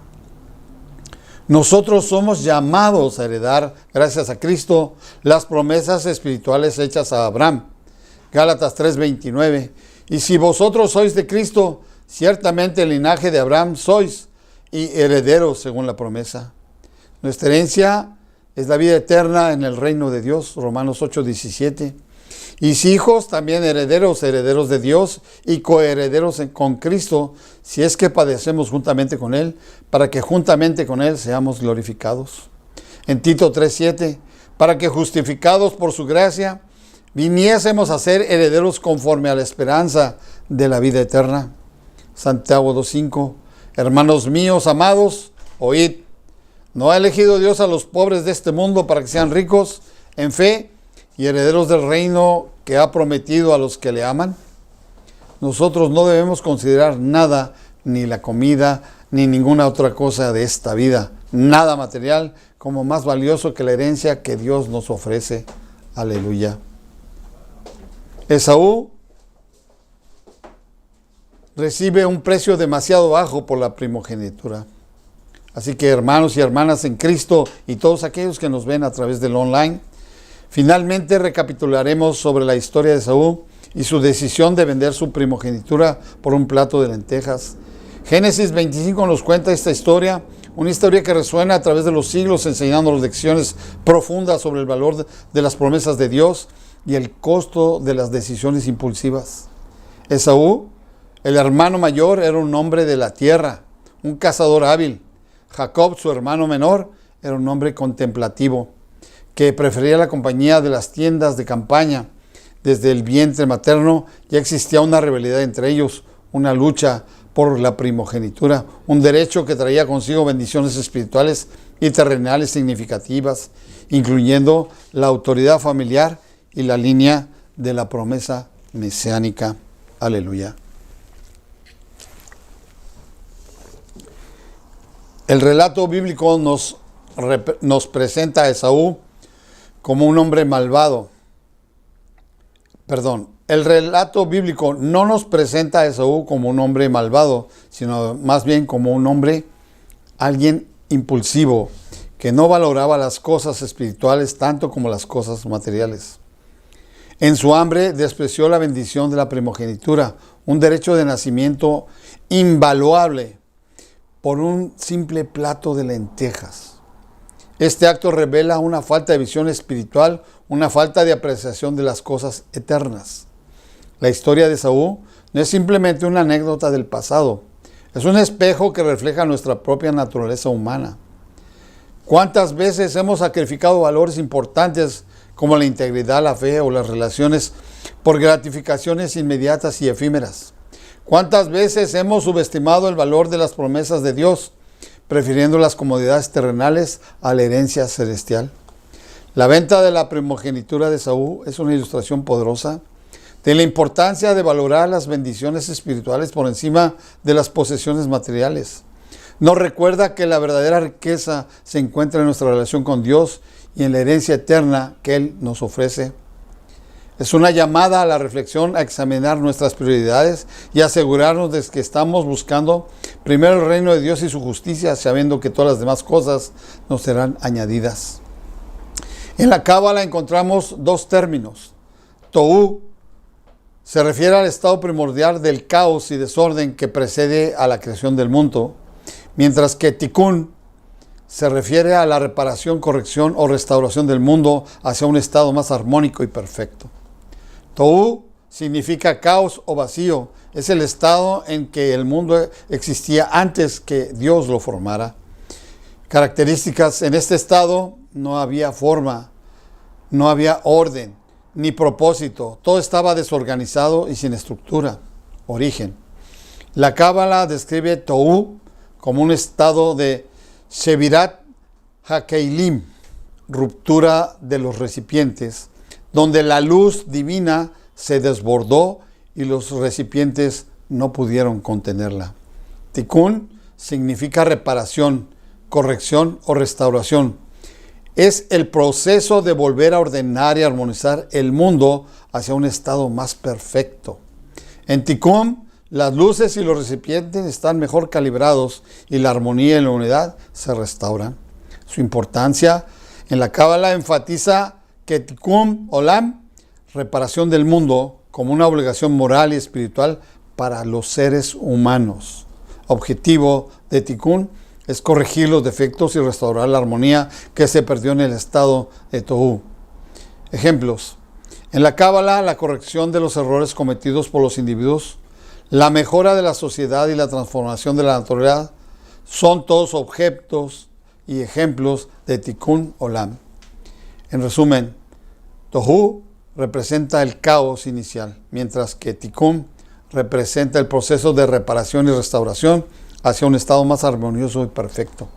Nosotros somos llamados a heredar, gracias a Cristo, las promesas espirituales hechas a Abraham. Gálatas 3:29. Y si vosotros sois de Cristo, ciertamente el linaje de Abraham sois y herederos según la promesa. Nuestra herencia es la vida eterna en el reino de Dios. Romanos 8:17. Y si hijos, también herederos, herederos de Dios y coherederos con Cristo, si es que padecemos juntamente con Él, para que juntamente con Él seamos glorificados. En Tito 3:7, para que justificados por su gracia, viniésemos a ser herederos conforme a la esperanza de la vida eterna. Santiago 2:5, hermanos míos amados, oíd, ¿no ha elegido Dios a los pobres de este mundo para que sean ricos en fe y herederos del reino que ha prometido a los que le aman? Nosotros no debemos considerar nada, ni la comida, ni ninguna otra cosa de esta vida, nada material, como más valioso que la herencia que Dios nos ofrece. Aleluya. Esaú recibe un precio demasiado bajo por la primogenitura. Así que hermanos y hermanas en Cristo y todos aquellos que nos ven a través del online, finalmente recapitularemos sobre la historia de Esaú y su decisión de vender su primogenitura por un plato de lentejas. Génesis 25 nos cuenta esta historia, una historia que resuena a través de los siglos enseñándonos lecciones profundas sobre el valor de las promesas de Dios y el costo de las decisiones impulsivas. Esaú, el hermano mayor, era un hombre de la tierra, un cazador hábil. Jacob, su hermano menor, era un hombre contemplativo, que prefería la compañía de las tiendas de campaña. Desde el vientre materno ya existía una rivalidad entre ellos, una lucha por la primogenitura, un derecho que traía consigo bendiciones espirituales y terrenales significativas, incluyendo la autoridad familiar y la línea de la promesa mesiánica. Aleluya. El relato bíblico nos presenta a Esaú como un hombre malvado. El relato bíblico no nos presenta a Esaú como un hombre malvado, sino más bien como un hombre, alguien impulsivo, que no valoraba las cosas espirituales tanto como las cosas materiales. En su hambre despreció la bendición de la primogenitura, un derecho de nacimiento invaluable, por un simple plato de lentejas. Este acto revela una falta de visión espiritual, una falta de apreciación de las cosas eternas. La historia de Esaú no es simplemente una anécdota del pasado, es un espejo que refleja nuestra propia naturaleza humana. ¿Cuántas veces hemos sacrificado valores importantes como la integridad, la fe o las relaciones por gratificaciones inmediatas y efímeras? ¿Cuántas veces hemos subestimado el valor de las promesas de Dios, prefiriendo las comodidades terrenales a la herencia celestial? La venta de la primogenitura de Esaú es una ilustración poderosa de la importancia de valorar las bendiciones espirituales por encima de las posesiones materiales. Nos recuerda que la verdadera riqueza se encuentra en nuestra relación con Dios y en la herencia eterna que Él nos ofrece. Es una llamada a la reflexión, a examinar nuestras prioridades y asegurarnos de que estamos buscando primero el reino de Dios y su justicia, sabiendo que todas las demás cosas nos serán añadidas. En la Cábala encontramos dos términos. Tohu se refiere al estado primordial del caos y desorden que precede a la creación del mundo, mientras que Tikkun se refiere a la reparación, corrección o restauración del mundo hacia un estado más armónico y perfecto. Tohu significa caos o vacío. Es el estado en que el mundo existía antes que Dios lo formara. Características: en este estado no había forma, no había orden, ni propósito. Todo estaba desorganizado y sin estructura. Origen. La Cábala describe Tohu como un estado de Shevirat HaKeilim, ruptura de los recipientes, donde la luz divina se desbordó y los recipientes no pudieron contenerla. Tikkun significa reparación, corrección o restauración. Es el proceso de volver a ordenar y armonizar el mundo hacia un estado más perfecto. En Tikkun, las luces y los recipientes están mejor calibrados y la armonía y la unidad se restauran. Su importancia en la Cábala enfatiza que Tikkun Olam, reparación del mundo, como una obligación moral y espiritual para los seres humanos. Objetivo de Tikkun es corregir los defectos y restaurar la armonía que se perdió en el estado de Tohu. Ejemplos. En la Cábala, la corrección de los errores cometidos por los individuos, la mejora de la sociedad y la transformación de la naturaleza son todos objetos y ejemplos de Tikkun Olam. En resumen, Tohu representa el caos inicial, mientras que Tikkun representa el proceso de reparación y restauración hacia un estado más armonioso y perfecto.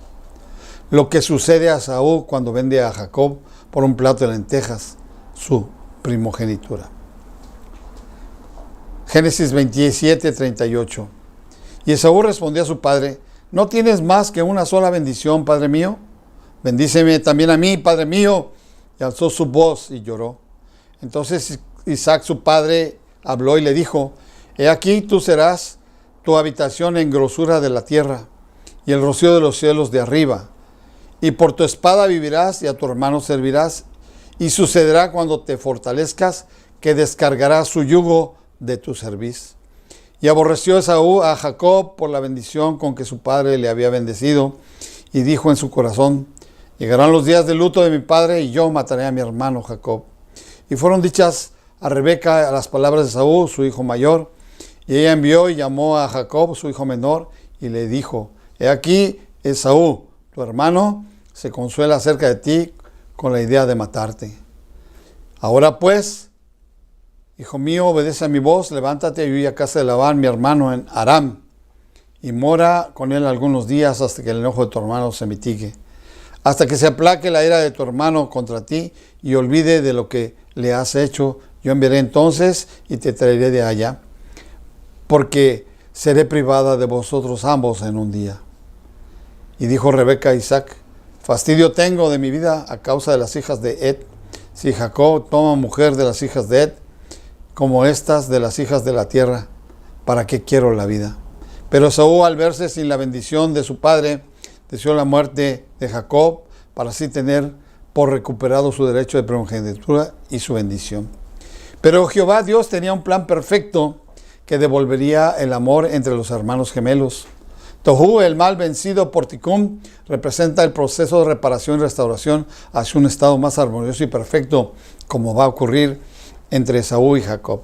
Lo que sucede a Esaú cuando vende a Jacob por un plato de lentejas, su primogenitura. Génesis 27:38. Y Esaú respondió a su padre: ¿No tienes más que una sola bendición, padre mío? Bendíceme también a mí, padre mío. Y alzó su voz y lloró. Entonces Isaac, su padre, habló y le dijo: He aquí tú serás tu habitación en grosura de la tierra, y el rocío de los cielos de arriba. Y por tu espada vivirás, y a tu hermano servirás. Y sucederá cuando te fortalezcas, que descargarás su yugo de tu cerviz. Y aborreció Esaú a Jacob por la bendición con que su padre le había bendecido, y dijo en su corazón: Llegarán los días de luto de mi padre, y yo mataré a mi hermano Jacob. Y fueron dichas a Rebeca las palabras de Esaú, su hijo mayor, y ella envió y llamó a Jacob, su hijo menor, y le dijo: He aquí, Esaú, tu hermano, se consuela acerca de ti con la idea de matarte. Ahora pues, hijo mío, obedece a mi voz, levántate y huye a casa de Labán, mi hermano, en Aram, y mora con él algunos días hasta que el enojo de tu hermano se mitigue, hasta que se aplaque la ira de tu hermano contra ti y olvide de lo que le has hecho. Yo enviaré entonces y te traeré de allá, porque seré privada de vosotros ambos en un día. Y dijo Rebeca a Isaac: Fastidio tengo de mi vida a causa de las hijas de Ed. Si Jacob toma mujer de las hijas de Ed, como estas de las hijas de la tierra, ¿para qué quiero la vida? Pero Esaú, al verse sin la bendición de su padre, deseó la muerte de Jacob para así tener por recuperado su derecho de primogenitura y su bendición. Pero Jehová Dios tenía un plan perfecto que devolvería el amor entre los hermanos gemelos. Tohu, el mal vencido por Ticún, representa el proceso de reparación y restauración hacia un estado más armonioso y perfecto, como va a ocurrir entre Esaú y Jacob.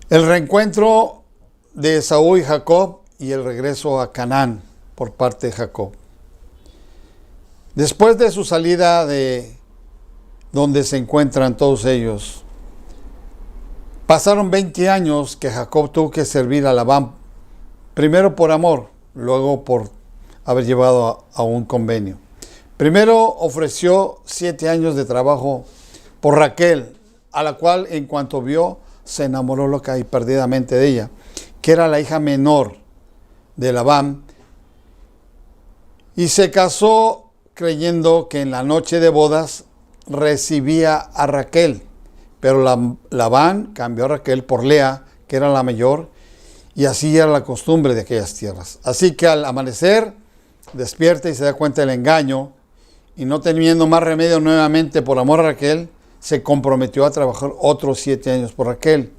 El reencuentro de Esaú y Jacob y el regreso a Canaán por parte de Jacob. Después de su salida de donde se encuentran todos ellos, pasaron 20 años que Jacob tuvo que servir a Labán, primero por amor, luego por haber llevado a un convenio. Primero ofreció 7 años de trabajo por Raquel, a la cual en cuanto vio se enamoró loca y perdidamente de ella, que era la hija menor de Labán, y se casó creyendo que en la noche de bodas recibía a Raquel, pero Labán cambió a Raquel por Lea, que era la mayor, y así era la costumbre de aquellas tierras. Así que al amanecer despierta y se da cuenta del engaño, y no teniendo más remedio nuevamente por amor a Raquel, se comprometió a trabajar otros 7 años por Raquel.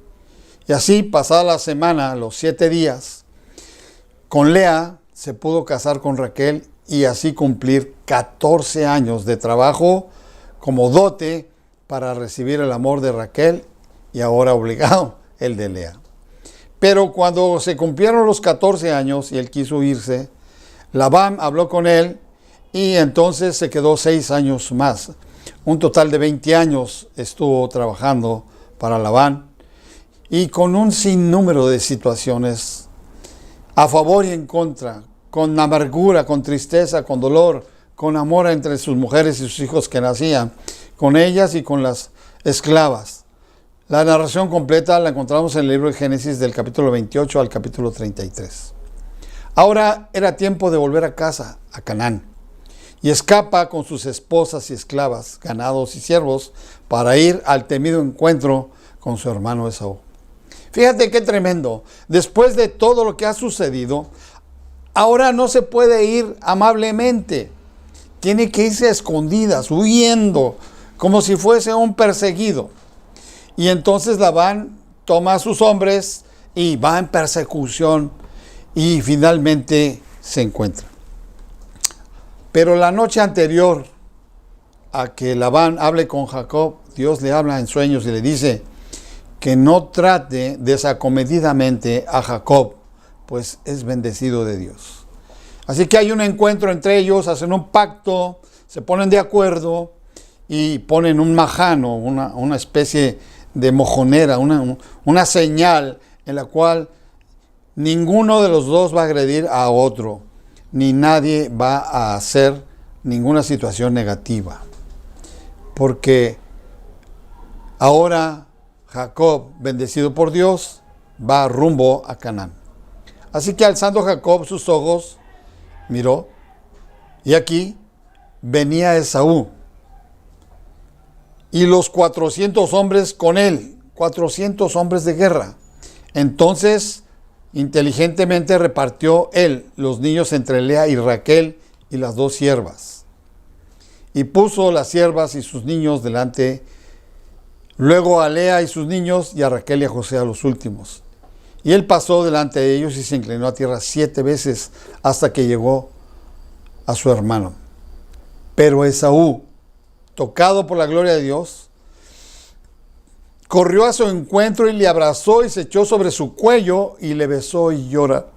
Y así, pasada la semana, los 7 días, con Lea se pudo casar con Raquel y así cumplir 14 años de trabajo como dote para recibir el amor de Raquel y ahora obligado el de Lea. Pero cuando se cumplieron los 14 años y él quiso irse, Labán habló con él y entonces se quedó 6 años más. Un total de 20 años estuvo trabajando para Labán y con un sinnúmero de situaciones a favor y en contra, con amargura, con tristeza, con dolor, con amor entre sus mujeres y sus hijos que nacían, con ellas y con las esclavas. La narración completa la encontramos en el libro de Génesis del capítulo 28 al capítulo 33. Ahora era tiempo de volver a casa, a Canaán, y escapa con sus esposas y esclavas, ganados y siervos, para ir al temido encuentro con su hermano Esaú. Fíjate qué tremendo. Después de todo lo que ha sucedido, ahora no se puede ir amablemente. Tiene que irse a escondidas, huyendo, como si fuese un perseguido. Y entonces Labán toma a sus hombres y va en persecución y finalmente se encuentra. Pero la noche anterior a que Labán hable con Jacob, Dios le habla en sueños y le dice que no trate desacomedidamente a Jacob, pues es bendecido de Dios. Así que hay un encuentro entre ellos, hacen un pacto, se ponen de acuerdo y ponen un majano, una especie de mojonera, una señal en la cual ninguno de los dos va a agredir a otro, ni nadie va a hacer ninguna situación negativa. Porque ahora Jacob, bendecido por Dios, va rumbo a Canaán. Así que alzando Jacob sus ojos, miró, y aquí venía Esaú, y los 400 hombres con él, 400 hombres de guerra. Entonces, inteligentemente repartió él los niños entre Lea y Raquel y las 2 siervas. Y puso las siervas y sus niños delante, luego a Lea y sus niños, y a Raquel y a José a los últimos. Y él pasó delante de ellos y se inclinó a tierra 7 veces hasta que llegó a su hermano. Pero Esaú, tocado por la gloria de Dios, corrió a su encuentro y le abrazó y se echó sobre su cuello y le besó y lloraron.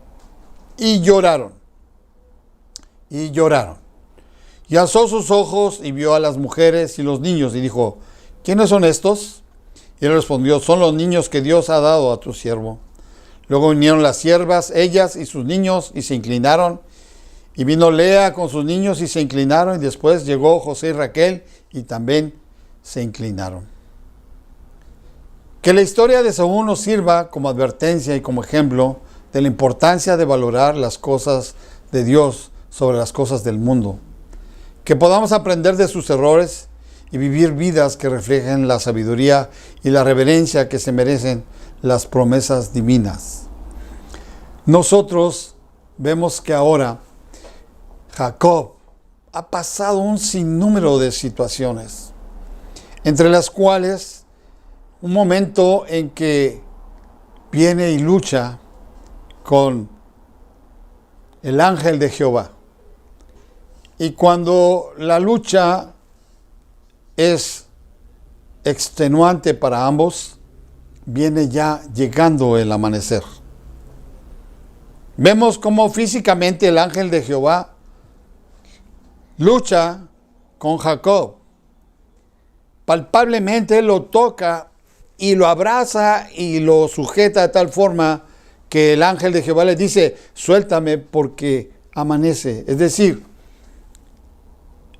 Y alzó sus ojos y vio a las mujeres y los niños y dijo, ¿quiénes son estos? Y él respondió, son los niños que Dios ha dado a tu siervo. Luego vinieron las siervas, ellas y sus niños, y se inclinaron. Y vino Lea con sus niños y se inclinaron. Y después llegó José y Raquel y también se inclinaron. Que la historia de Esaú nos sirva como advertencia y como ejemplo de la importancia de valorar las cosas de Dios sobre las cosas del mundo. Que podamos aprender de sus errores y vivir vidas que reflejen la sabiduría y la reverencia que se merecen las promesas divinas. Nosotros vemos que ahora Jacob ha pasado un sinnúmero de situaciones, entre las cuales un momento en que viene y lucha con el ángel de Jehová. Y cuando la lucha es extenuante para ambos, viene ya llegando el amanecer. Vemos cómo físicamente el ángel de Jehová lucha con Jacob. Palpablemente lo toca y lo abraza y lo sujeta de tal forma que el ángel de Jehová le dice: suéltame porque amanece. Es decir,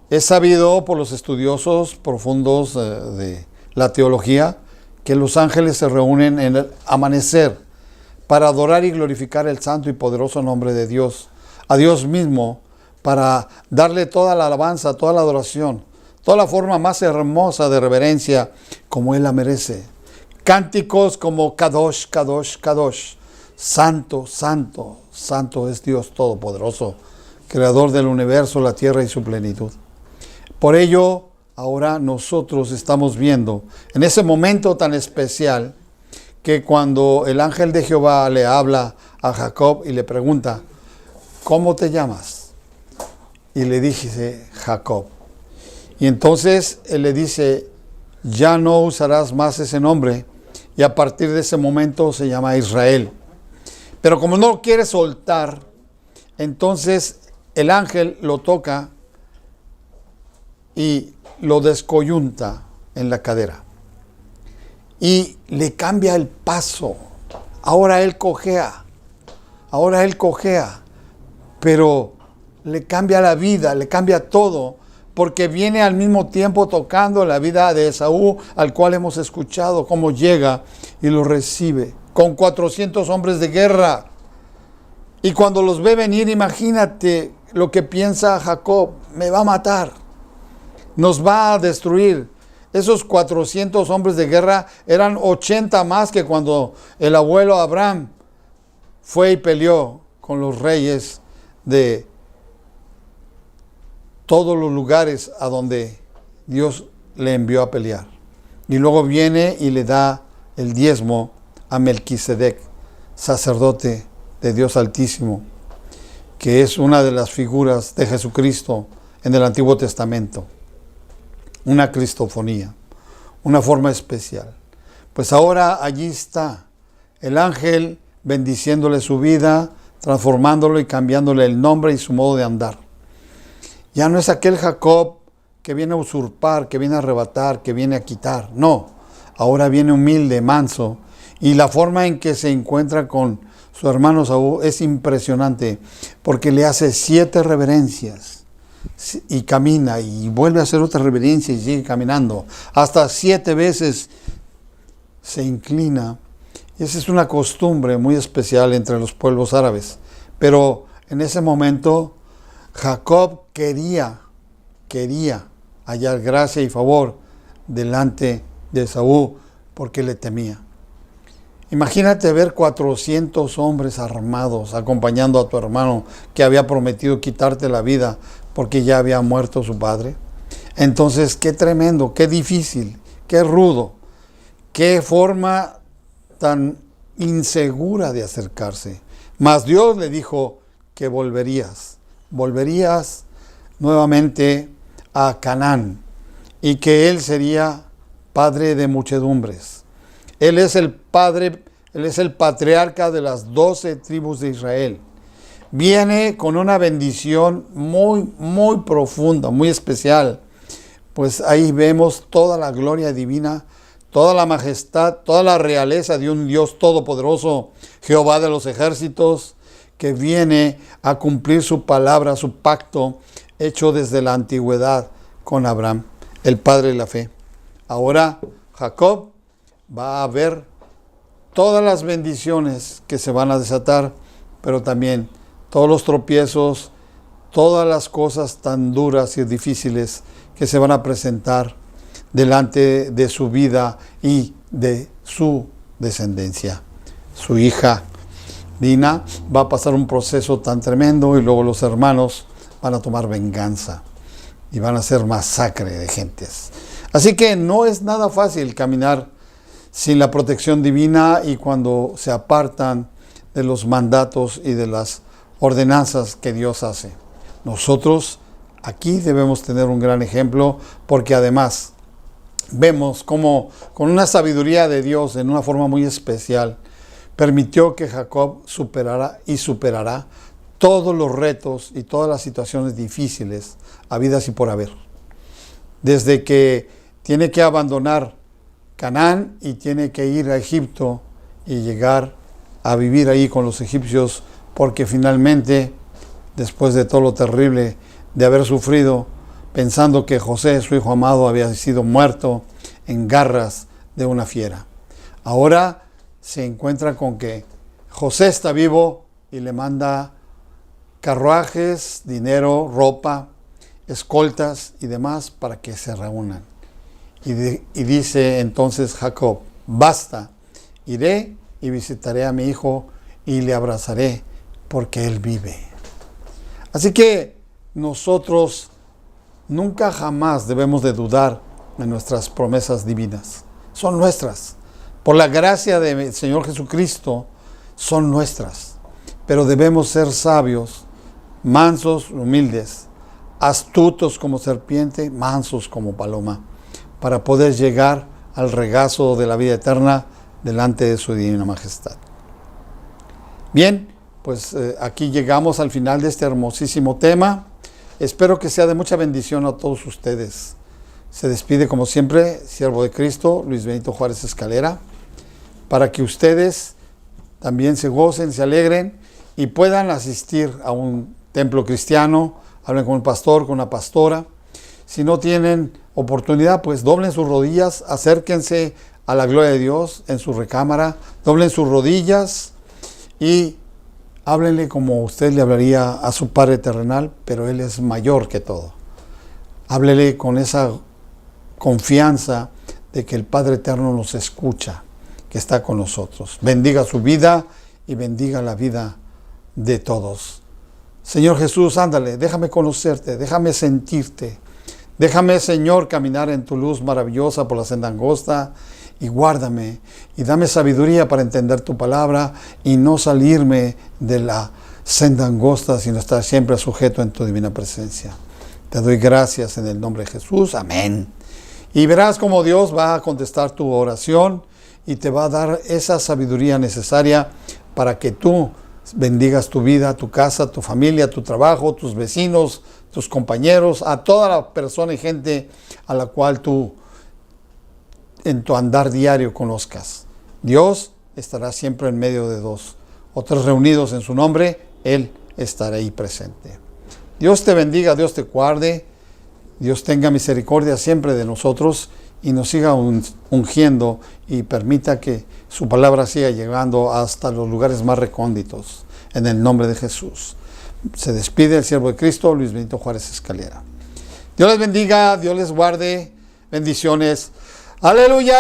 es sabido por los estudiosos profundos de la teología que los ángeles se reúnen en el amanecer para adorar y glorificar el santo y poderoso nombre de Dios, a Dios mismo, para darle toda la alabanza, toda la adoración, toda la forma más hermosa de reverencia como Él la merece. Cánticos como Kadosh, Kadosh, Kadosh, Santo, Santo, Santo es Dios Todopoderoso, Creador del universo, la tierra y su plenitud. Por ello, ahora nosotros estamos viendo en ese momento tan especial que cuando el ángel de Jehová le habla a Jacob y le pregunta: ¿cómo te llamas? Y le dice: Jacob. Y entonces él le dice: ya no usarás más ese nombre, y a partir de ese momento se llama Israel. Pero como no lo quiere soltar, entonces el ángel lo toca y lo descoyunta en la cadera y le cambia el paso. Ahora él cojea, pero le cambia la vida, le cambia todo, porque viene al mismo tiempo tocando la vida de Esaú, al cual hemos escuchado cómo llega y lo recibe con 400 hombres de guerra. Y cuando los ve venir, imagínate lo que piensa Jacob: me va a matar, nos va a destruir. Esos 400 hombres de guerra eran 80 más que cuando el abuelo Abraham fue y peleó con los reyes de todos los lugares a donde Dios le envió a pelear. Y luego viene y le da el diezmo a Melquisedec, sacerdote de Dios Altísimo, que es una de las figuras de Jesucristo en el Antiguo Testamento. Una cristofonía, una forma especial. Pues ahora allí está el ángel bendiciéndole su vida, transformándolo y cambiándole el nombre y su modo de andar. Ya no es aquel Jacob que viene a usurpar, que viene a arrebatar, que viene a quitar. No, ahora viene humilde, manso. Y la forma en que se encuentra con su hermano Saúl es impresionante, porque le hace 7 reverencias. Y camina y vuelve a hacer otra reverencia y sigue caminando. Hasta 7 veces se inclina. Esa es una costumbre muy especial entre los pueblos árabes. Pero en ese momento Jacob quería hallar gracia y favor delante de Esaú porque le temía. Imagínate ver 400 hombres armados acompañando a tu hermano que había prometido quitarte la vida porque ya había muerto su padre. Entonces, qué tremendo, qué difícil, qué rudo, qué forma tan insegura de acercarse. Mas Dios le dijo que volverías nuevamente a Canaán y que él sería padre de muchedumbres. Él es el patriarca de las 12 tribus de Israel. Viene con una bendición muy, muy profunda, muy especial. Pues ahí vemos toda la gloria divina, toda la majestad, toda la realeza de un Dios todopoderoso, Jehová de los ejércitos, que viene a cumplir su palabra, su pacto, hecho desde la antigüedad con Abraham, el padre de la fe. Ahora Jacob va a ver todas las bendiciones que se van a desatar, pero también todos los tropiezos, todas las cosas tan duras y difíciles que se van a presentar delante de su vida y de su descendencia. Su hija Dina va a pasar un proceso tan tremendo y luego los hermanos van a tomar venganza y van a hacer masacre de gentes. Así que no es nada fácil caminar sin la protección divina y cuando se apartan de los mandatos y de las ordenanzas que Dios hace. Nosotros aquí debemos tener un gran ejemplo, porque además vemos cómo con una sabiduría de Dios en una forma muy especial permitió que Jacob superara y superará todos los retos y todas las situaciones difíciles habidas y por haber. Desde que tiene que abandonar Canaán y tiene que ir a Egipto y llegar a vivir ahí con los egipcios, porque finalmente, después de todo lo terrible de haber sufrido, pensando que José, su hijo amado, había sido muerto en garras de una fiera. Ahora se encuentra con que José está vivo y le manda carruajes, dinero, ropa, escoltas y demás para que se reúnan. Y dice entonces Jacob: basta, iré y visitaré a mi hijo y le abrazaré porque él vive. Así que nosotros nunca jamás debemos de dudar de nuestras promesas divinas. Son nuestras. Por la gracia del Señor Jesucristo son nuestras. Pero debemos ser sabios, mansos, humildes, astutos como serpiente, mansos como paloma, para poder llegar al regazo de la vida eterna delante de su divina majestad. Bien, pues aquí llegamos al final de este hermosísimo tema. Espero que sea de mucha bendición a todos ustedes. Se despide como siempre, siervo de Cristo, Luis Benito Juárez Escalera, para que ustedes también se gocen, se alegren y puedan asistir a un templo cristiano, hablen con un pastor, con una pastora. Si no tienen oportunidad, pues doblen sus rodillas, acérquense a la gloria de Dios en su recámara, doblen sus rodillas y háblenle como usted le hablaría a su Padre terrenal, pero Él es mayor que todo. Háblele con esa confianza de que el Padre eterno nos escucha, que está con nosotros. Bendiga su vida y bendiga la vida de todos. Señor Jesús, ándale, déjame conocerte, déjame sentirte. Déjame, Señor, caminar en tu luz maravillosa por la senda angosta y guárdame y dame sabiduría para entender tu palabra y no salirme de la senda angosta, sino estar siempre sujeto en tu divina presencia. Te doy gracias en el nombre de Jesús. Amén. Y verás cómo Dios va a contestar tu oración y te va a dar esa sabiduría necesaria para que tú bendigas tu vida, tu casa, tu familia, tu trabajo, tus vecinos, tus compañeros, a toda la persona y gente a la cual tú en tu andar diario conozcas. Dios estará siempre en medio de dos o tres reunidos en su nombre, Él estará ahí presente. Dios te bendiga, Dios te guarde, Dios tenga misericordia siempre de nosotros y nos siga ungiendo y permita que su palabra siga llegando hasta los lugares más recónditos. En el nombre de Jesús. Se despide el siervo de Cristo, Luis Benito Juárez Escalera. Dios les bendiga, Dios les guarde. Bendiciones. ¡Aleluya!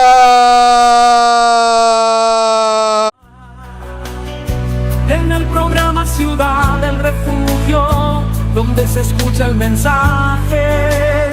En el programa Ciudad del Refugio, donde se escucha el mensaje